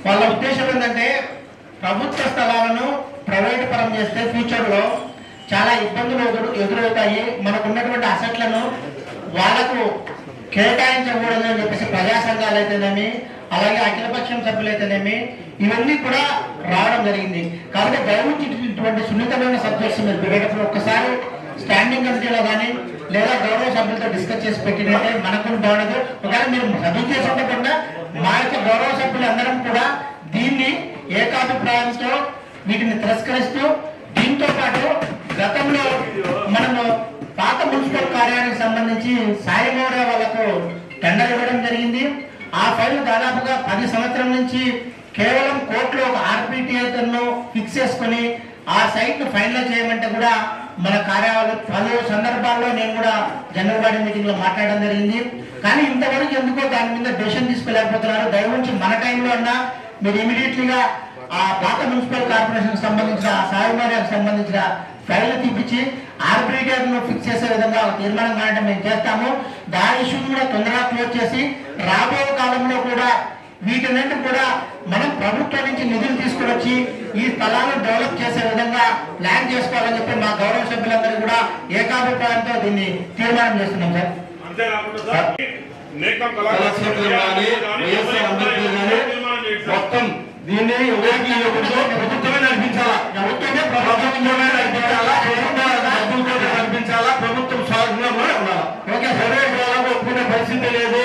వాళ్ళ ఉద్దేశం ఏంటంటే ప్రభుత్వ స్థలాలను ప్రైవేట్ పరం చేస్తే ఫ్యూచర్లో చాలా ఇబ్బందులు ఎదురవుతాయి, మనకు ఉన్నటువంటి అసెట్లను వాళ్ళకు కేటాయించకూడదు అని చెప్పేసి ప్రజా సంఘాలు అయితేనేమి, అలాగే అఖిలపక్షం సభ్యులైతేనేమి ఇవన్నీ కూడా రావడం జరిగింది. కాబట్టి దయవుంచి ఇటువంటి సున్నితమైన సబ్జెక్ట్స్ మీరు పెట్టేటప్పుడు ఒక్కసారి స్టాండింగ్ కమిటీలో కానీ లేదా గౌరవ సభ్యులతో డిస్కస్ చేసి పెట్టినట్టే మనకు బాగుండదు. ఒకవేళ మీరు రద్దు చేసి ఉండకుండా మా యొక్క గౌరవ సభ్యులందరం కూడా దీన్ని ఏకాభిప్రాయంతో వీటిని తిరస్కరిస్తూ, దీంతో పాటు గతంలో మనము పాత మున్సిపల్ కార్యాలయానికి సంబంధించి సాయిమౌడ వాళ్ళకు టెండర్ ఇవ్వడం జరిగింది. ఆ ఫైల్ దాదాపుగా 10 సంవత్సరం నుంచి కేవలం కోర్టులో ఒక ఆర్పిటిఐను ఫిక్స్ చేసుకుని ఆ సైట్ ను ఫైనల్ చేయమంటే కూడా మన కార్యాలయం 10 సందర్భాల్లో నేను కూడా జనరల్ బాడీ మీటింగ్ లో మాట్లాడడం జరిగింది. కానీ ఇంతవరకు ఎందుకో దాని మీద డెసిషన్ తీసుకోలేకపోతున్నారు. దయవుంచి మన టైంలో అన్నా మీరు ఇమీడియట్లీగా ఆ పాత మున్సిపల్ కార్పొరేషన్ సంబంధించిన సాయిమార్యానికి సంబంధించిన ఫైల్ తీపిచ్చి ఆర్బిట్రేటర్ను ఫిక్స్ చేసే విధంగా ఒక తీర్మానం కావాలంటే మేము చేస్తాము. దాని ఇష్యూని కూడా తొందరగా క్లోజ్ చేసి రాబోయే కాలంలో కూడా వీటినంటే కూడా మనం ప్రభుత్వం నుంచి నిధులు తీసుకుని వచ్చి ఈ స్థలాలను డెవలప్ చేసే విధంగా ప్లాన్ చేసుకోవాలని చెప్పి మా గౌరవ సభ్యులందరూ కూడా ఏకాభిప్రాయంతో దీన్ని తీర్మానం చేస్తున్నాం సార్. మొత్తం దీన్ని ఎవరికి ప్రభుత్వమే నడిపించాలా, ప్రభుత్వమే నడిపించాలా, నడిపించాలా, ప్రభుత్వం స్వాధీనంలో ఉండాలా. ఓకే, ప్రైవేట్ వాళ్ళకు ఒప్పుకునే పరిస్థితి లేదు.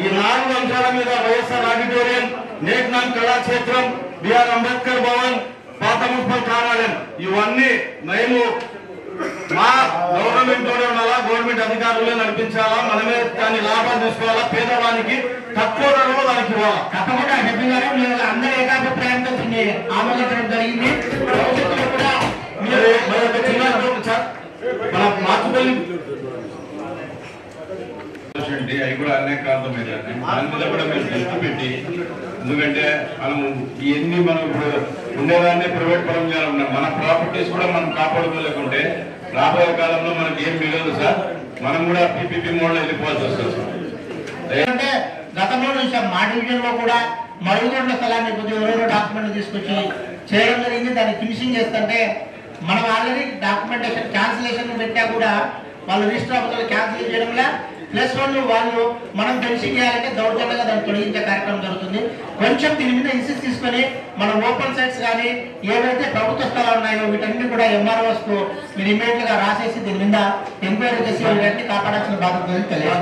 ఈ 4 అంశాల మీద వైఎస్ఆర్ ఆడిటోరియం, నేషనల్ కళాక్షేత్రం, బిఆర్ అంబేద్కర్ భవన్, పాత మున్సిపల్ కార్యాలయం ఇవన్నీ మేము మా గవర్నమెంట్ తోనే ఉండాలా, గవర్నమెంట్ అధికారులే నడిపించాలా, మనమే దాన్ని లాభాలు తీసుకోవాలా, పేదవానికి తక్కువ ధరలో దానికి ఇవ్వాలా. తప్పకుండా హెప్పీ గారు మీరు అందరూ ఏకాభిప్రాయంతో దీన్ని ఆమోదించడం జరిగింది. భవిష్యత్తులో కూడా మరొక చిన్న మన మార్చుపల్లి అవి కూడా అనేక అర్థమైంది. దాని మీద కూడా మీరు దృష్టి పెట్టి, ఎందుకంటే మనం ఇవన్నీ మనం ఇప్పుడు ఉండేదాన్ని ప్రైవేట్ పరంగా ఉన్నాం, మన ప్రాపర్టీస్ కూడా మనం కాపాడుకోలేకుంటే రాబోయే కాలంలో మనకి ఏం మిగలదు సార్. మనం కూడా పీపీపీ మోడ్లో వెళ్ళిపోవాల్సి వస్తుంది సార్. అంటే గతంలో చూసాం మా డివిజన్ లో కూడా మరుగుదొడ్ల స్థలాన్ని కొద్దిగా ఎవరెవరో డాక్యుమెంట్ తీసుకొచ్చి చేయడం జరిగింది. దాన్ని ఫినిషింగ్ చేస్తుంటే మనం ఆల్రెడీ డాక్యుమెంటేషన్ క్యాన్సిలేషన్ పెట్టా కూడా వాళ్ళు రిజిస్టర్ ఆఫీసులు క్యాన్సిల్ చేయడంలా, ప్లస్ వాళ్ళు మనం ఫినిషింగ్ చేయాలంటే దౌర్జన్యంగా దాన్ని తొలగించే కార్యక్రమం జరుగుతుంది. కొంచెం దీని మీద ఇన్సిస్ట్ తీసుకొని మన ఓపెన్ సైట్స్ కానీ ఏవైతే ప్రభుత్వ స్థలాలు ఉన్నాయో వీటన్ని కూడా ఎంఆర్ఓస్ కు మీరు ఇమీడియట్ గా రాసేసి దీని మీద ఎంక్వైరీ చేసి వీటన్ని కాపాడాల్సిన బాధ్యత తెలియదు.